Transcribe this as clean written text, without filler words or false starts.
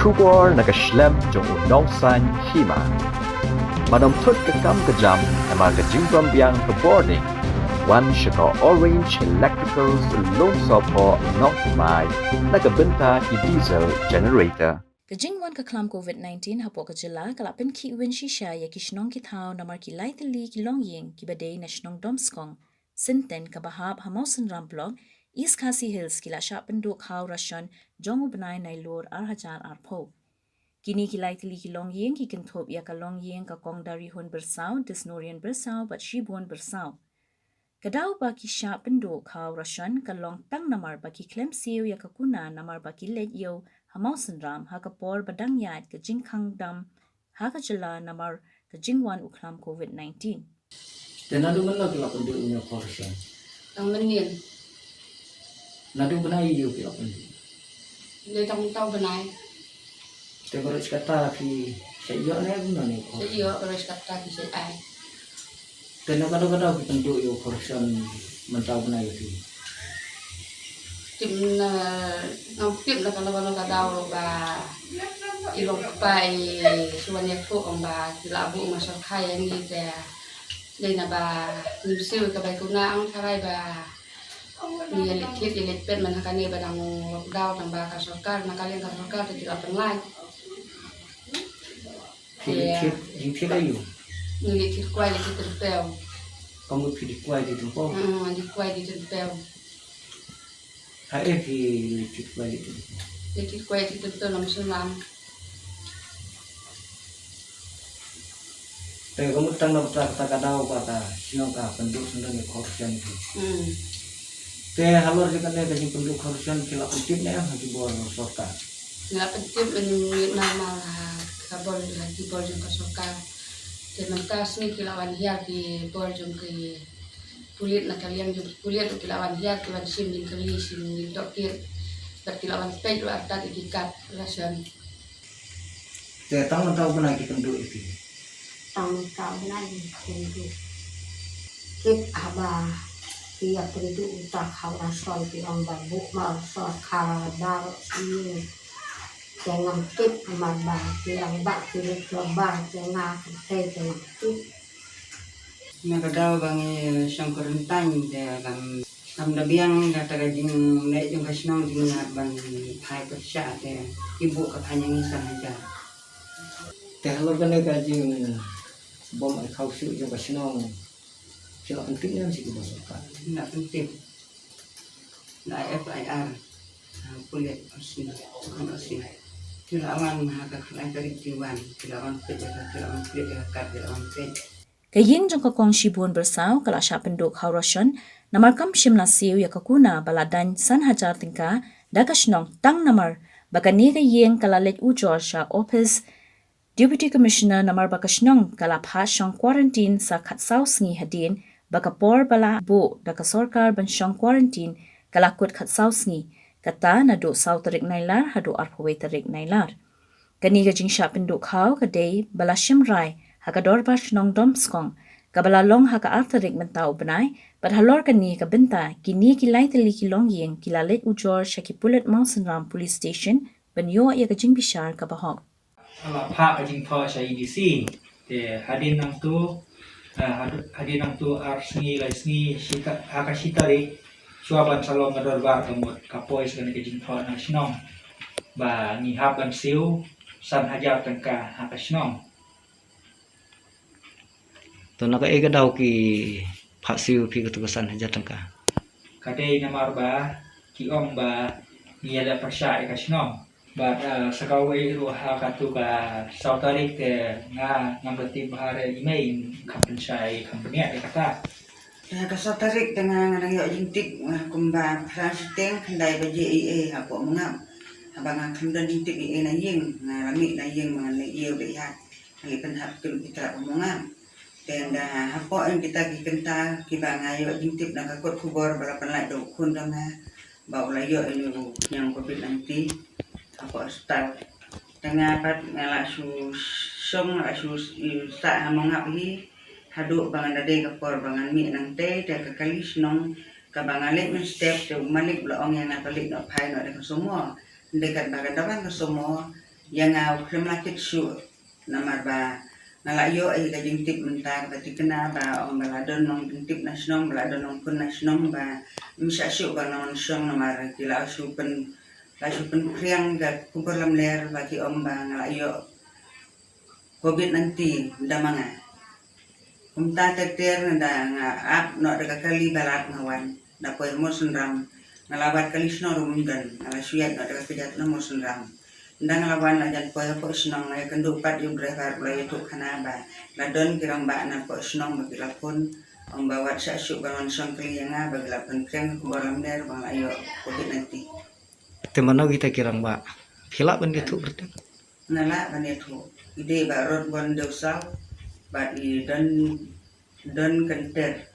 Kubor nakaslem jong unong san hima. Manomtut kakam kajam emar kajingwam biang ke boarding. Wan shaka orange electrical lom sopo nok mai nakabenta ki diesel generator. Kajingwan ka klam COVID-19 hapo kajila kalapin ki win shisha ya kishnong kithao namar ki laitali ki longying ki badai na shnong domskong. Sinten kabahab hamausan ramblog East Khasi Hills kila shapen do khao rasyon jongu benai nailor arhajar arpo. Kini ki laitali ki longying ki kintop ya ka longying ka kong dari hun bersau disnorian bersau bat shibun bersau. Kadau ba ki shapen do khao rasyon ka long tang namar ba ki klem siyo ya ka kuna namar ba ki let yo hamausan ram ha kapor badang yat ka jingkang dam ha ka jala namar ka jingwan uklam COVID-19. Dan adu mana kila penduduk punya korban? Ang menil, Nadu benai you kila penduduk. dia tak tahu benai. Tapi kata ki saya ni guna ni korban. Jadi orang kata kisah ai. Dan kadang-kadang penduduk you korban mentau benai itu. Tim na ngampip na kalau kadau ba ilong pai suanya ko ang ba kilabu masuk kaya ni dia. Đây là bà nhiều siêu cái bài cũng nang thay bà nhiều lịch thiết lịch bên mình cái này bà đang đau đang bà cả số ca mà cái liên cả số ca thì chỉ là phần lai Yang tidak you. nhiều lịch thiết quay lịch thiết bèo Kamu pilih kuai di tempat. đi quay đi thiết bèo Hai ki pilih kuai di tempat. lịch thiết quay thì thiết bèo làm sao làm Tapi kamu tanggal kata kadau kata sinong ka penduduk sendiri korban itu. Tapi halor jika ni kasi penduduk korban kila penting ni hati buat soka. nggak penting menurut nama kabel di borjong kasoka dan mentas ni kilawan hiar di borjong ke kulit nak kalian juga kulit tu kilawan hiar kilawan sim di kali sim di dokter dan kilawan pej tu ada di kat rasan Tapi tahu tahu benar kita penduduk itu. Tahun tahun ini penduduk kip aba dia penduduk utak hawa sol di omba bukmal sol karadar ini jangan kip amaba yang bak pilih lobang jangan teh jangan kip Nakadaw bang siyang kurentang dia kam dabiang kata gajing naik yung kasinong tinggal bang hai persya dia ibu katanya ngisan aja. Tapi halor kan ni kaji bom kau siu juga sinong kila pentingnya mesti kita soka. Nggak penting. Nggak FIR kulit asin asin. Kilawan hakakalay dari jiwan kilawan pejabat kilawan kulit dekat kilawan pej. Kayin jong ka kong shibun bersau kala shapen do khao rasyon namar kam shimla siyo ya ka kuna baladan san hajar tingka daga shnong tang namar baka ni kayeng kala let ujor sha office Deputy Commissioner namar baka shnong kala pha shong quarantine sa khatsau sngi hadin baka por bala bo daka sorkar ban shong quarantine kala kut khatsau sngi kata na do sau tarik nailar hado arphawe tarik nailar kani ga jing shapen do khao kadai bala shimrai haka dorba shnong domskong kabala long haka artarik mentau benai but halor kani ka benta kini ki laitali ki longyeng ki lalet ujor shaki pulet mountain ram police station banyo ya ka jing bishar ka bahok Ala pak kajing tho sa EDC te hadin nang tu arsni laisni sita haka sitari suaban salong ngadorbar kamut kapois kan kajing tho na snong ba ni haban siu san hajar tengka haka snong Tu nak kadau ki pak siu pi ketugasan haja tangka. kadai namar ba ki om ba ni ada persya ka snong ba sakawai ru haka tu ba sautarik te nga berarti bahare email compensai company ada kata Kasar tarik dengan nangyo jintik kumba transiteng kendai BJIA ako mengap abang kendan jintik IE na ying ngalami na ying mengenai iyo lihat lagi penhap tu kita omongan dan apa yang kita kikenta kibang ayo jintik na kakot kubor balapan lai do kun dama bau layo ini yang COVID-19 apa start dengan pat ngala su song ngala su sa mengap hi haduk bangan dade kapor bangan mi nang te te kakali sinong ka bangalik men step te malik blaong yang natalik no pai no de semua dekat bagan dapan ke semua yang film lakit su namar ba ngalayo ay kajing tip mentar ba tikena ba om baladon nong tip nasional baladon nong kun nasional ba misya su ba non song namar kila su pen kriang ga kumpul lam ler bagi om ba ngalayo covid nanti damanga umta teter nda nga ap no daga kali balat ngawan da poy mosunram ngalabat kali sno rumdan ngala suyat no daga kejat no mosunram ndang lawan ajan poy po snong ay kendupat yung driver play itu kana ba ladon kirang ba na po snong bagilapon ang bawat sa su bangon song kliyanga bagilapon kreng kubaram der bang ayo covid nanti Temana kita kirang ba. Hila ban gitu berarti. nala banetu ide ba rod bon dosal ba i don kenter